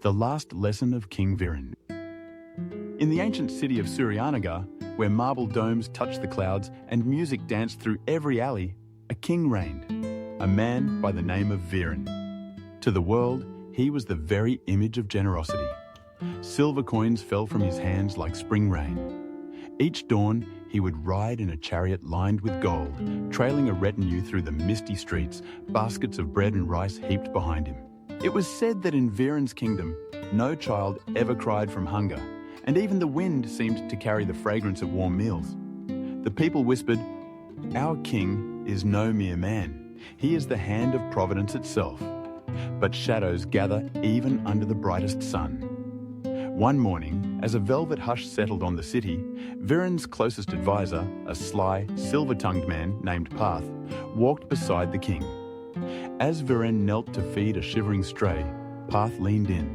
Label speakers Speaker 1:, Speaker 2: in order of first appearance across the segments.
Speaker 1: The Last Lesson of King Viren. In the ancient city of Suryanagar, where marble domes touched the clouds and music danced through every alley, a king reigned, a man by the name of Viren. To the world, he was the very image of generosity. Silver coins fell from his hands like spring rain. Each dawn, he would ride in a chariot lined with gold, trailing a retinue through the misty streets, baskets of bread and rice heaped behind him. It was said that in Viren's kingdom, no child ever cried from hunger, and even the wind seemed to carry the fragrance of warm meals. The people whispered, "Our king is no mere man. He is the hand of providence itself." But shadows gather even under the brightest sun. One morning, as a velvet hush settled on the city, Viren's closest advisor, a sly, silver-tongued man named Path, walked beside the king. As Viren knelt to feed a shivering stray, Path leaned in.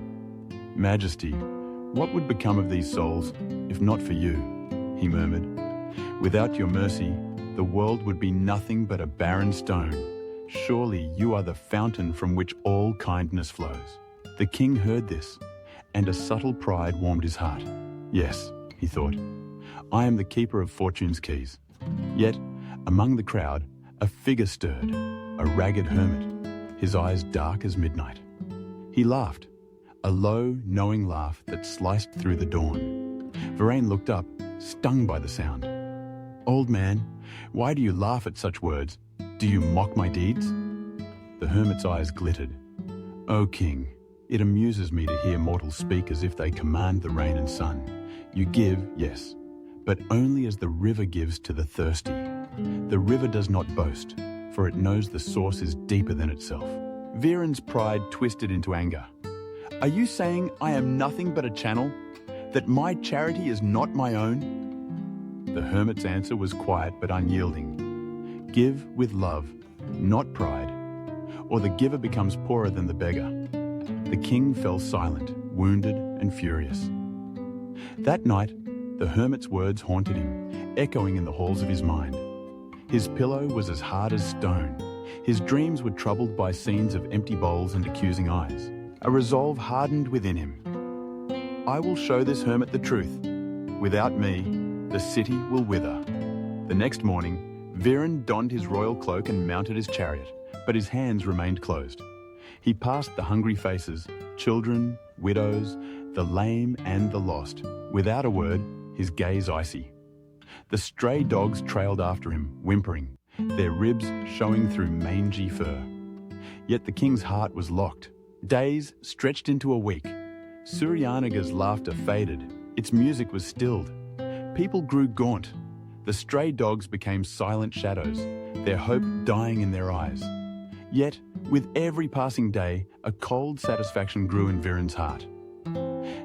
Speaker 1: "Majesty, what would become of these souls if not for you?" he murmured. "Without your mercy, the world would be nothing but a barren stone. Surely you are the fountain from which all kindness flows." The king heard this, and a subtle pride warmed his heart. "Yes," he thought, "I am the keeper of fortune's keys." Yet, among the crowd, a figure stirred, a ragged hermit, his eyes dark as midnight. He laughed, a low, knowing laugh that sliced through the dawn. Viren looked up, stung by the sound. "Old man, why do you laugh at such words? Do you mock my deeds?" The hermit's eyes glittered. "O king, it amuses me to hear mortals speak as if they command the rain and sun. You give, yes, but only as the river gives to the thirsty. The river does not boast, for it knows the source is deeper than itself." Viren's pride twisted into anger. "Are you saying I am nothing but a channel? That my charity is not my own?" The hermit's answer was quiet but unyielding. "Give with love, not pride, or the giver becomes poorer than the beggar." The king fell silent, wounded and furious. That night, the hermit's words haunted him, echoing in the halls of his mind. His pillow was as hard as stone. His dreams were troubled by scenes of empty bowls and accusing eyes. A resolve hardened within him. "I will show this hermit the truth. Without me, the city will wither." The next morning, Viren donned his royal cloak and mounted his chariot, but his hands remained closed. He passed the hungry faces, children, widows, the lame and the lost. Without a word, his gaze icy. The stray dogs trailed after him, whimpering, their ribs showing through mangy fur. Yet the king's heart was locked. Days stretched into a week. Suryanagar's laughter faded. Its music was stilled. People grew gaunt. The stray dogs became silent shadows, their hope dying in their eyes. Yet, with every passing day, a cold satisfaction grew in Viren's heart.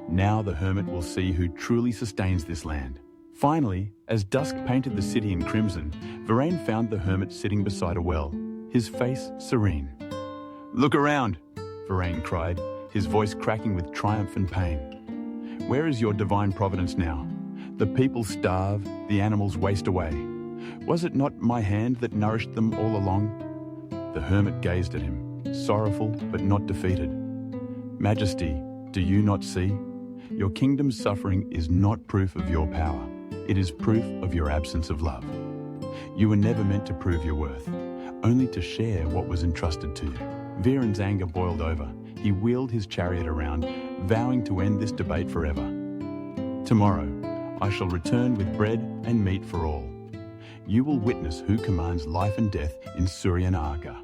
Speaker 1: Now the hermit will see who truly sustains this land. Finally, as dusk painted the city in crimson, Viren found the hermit sitting beside a well, his face serene. "Look around," Viren cried, his voice cracking with triumph and pain. "Where is your divine providence now? The people starve, the animals waste away. Was it not my hand that nourished them all along?" The hermit gazed at him, sorrowful but not defeated. "Majesty, do you not see? Your kingdom's suffering is not proof of your power. It is proof of your absence of love. You were never meant to prove your worth, only to share what was entrusted to you." Viren's anger boiled over. He wheeled his chariot around, vowing to end this debate forever. "Tomorrow, I shall return with bread and meat for all. You will witness who commands life and death in Suryanagar."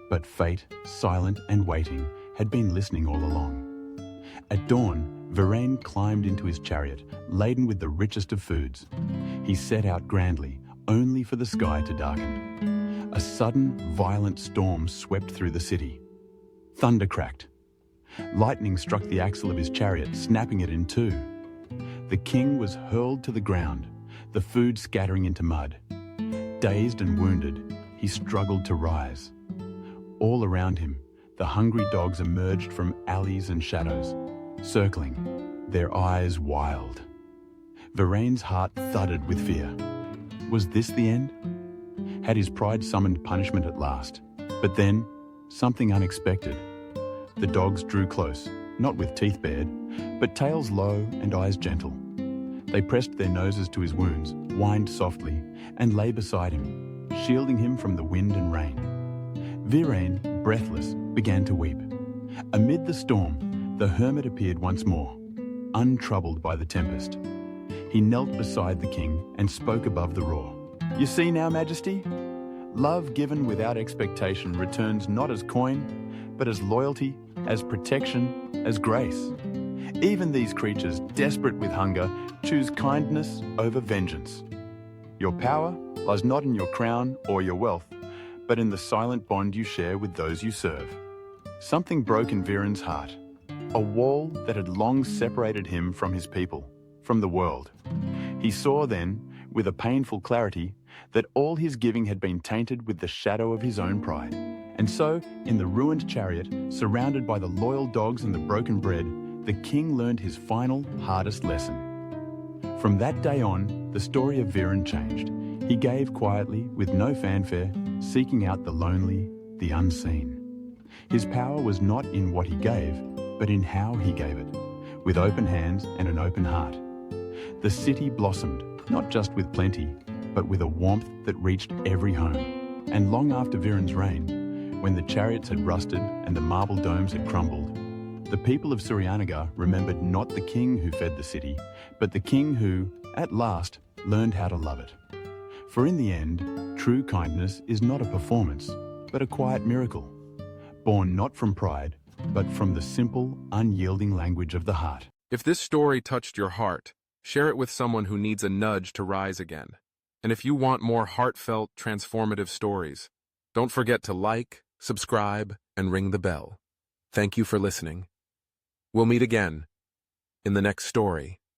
Speaker 1: But fate, silent and waiting, had been listening all along. At dawn, Viren climbed into his chariot, laden with the richest of foods. He set out grandly, only for the sky to darken. A sudden, violent storm swept through the city. Thunder cracked. Lightning struck the axle of his chariot, snapping it in two. The king was hurled to the ground, the food scattering into mud. Dazed and wounded, he struggled to rise. All around him, the hungry dogs emerged from alleys and shadows, circling, their eyes wild. Viren's heart thudded with fear. Was this the end? Had his pride summoned punishment at last? But then, something unexpected. The dogs drew close, not with teeth bared, but tails low and eyes gentle. They pressed their noses to his wounds, whined softly, and lay beside him, shielding him from the wind and rain. Viren, breathless, began to weep. Amid the storm, the hermit appeared once more, untroubled by the tempest. He knelt beside the king and spoke above the roar. "You see now, Majesty? Love given without expectation returns not as coin, but as loyalty, as protection, as grace. Even these creatures, desperate with hunger, choose kindness over vengeance. Your power lies not in your crown or your wealth, but in the silent bond you share with those you serve." Something broke in Viren's heart, a wall that had long separated him from his people, from the world. He saw then, with a painful clarity, that all his giving had been tainted with the shadow of his own pride. And so, in the ruined chariot, surrounded by the loyal dogs and the broken bread, the king learned his final, hardest lesson. From that day on, the story of Viren changed. He gave quietly, with no fanfare, seeking out the lonely, the unseen. His power was not in what he gave, but in how he gave it, with open hands and an open heart. The city blossomed, not just with plenty, but with a warmth that reached every home. And long after Viren's reign, when the chariots had rusted and the marble domes had crumbled, the people of Suryanagar remembered not the king who fed the city, but the king who, at last, learned how to love it. For in the end, true kindness is not a performance, but a quiet miracle, born not from pride, but from the simple, unyielding language of the heart.
Speaker 2: If this story touched your heart, share it with someone who needs a nudge to rise again. And if you want more heartfelt, transformative stories, don't forget to like, subscribe, and ring the bell. Thank you for listening. We'll meet again in the next story.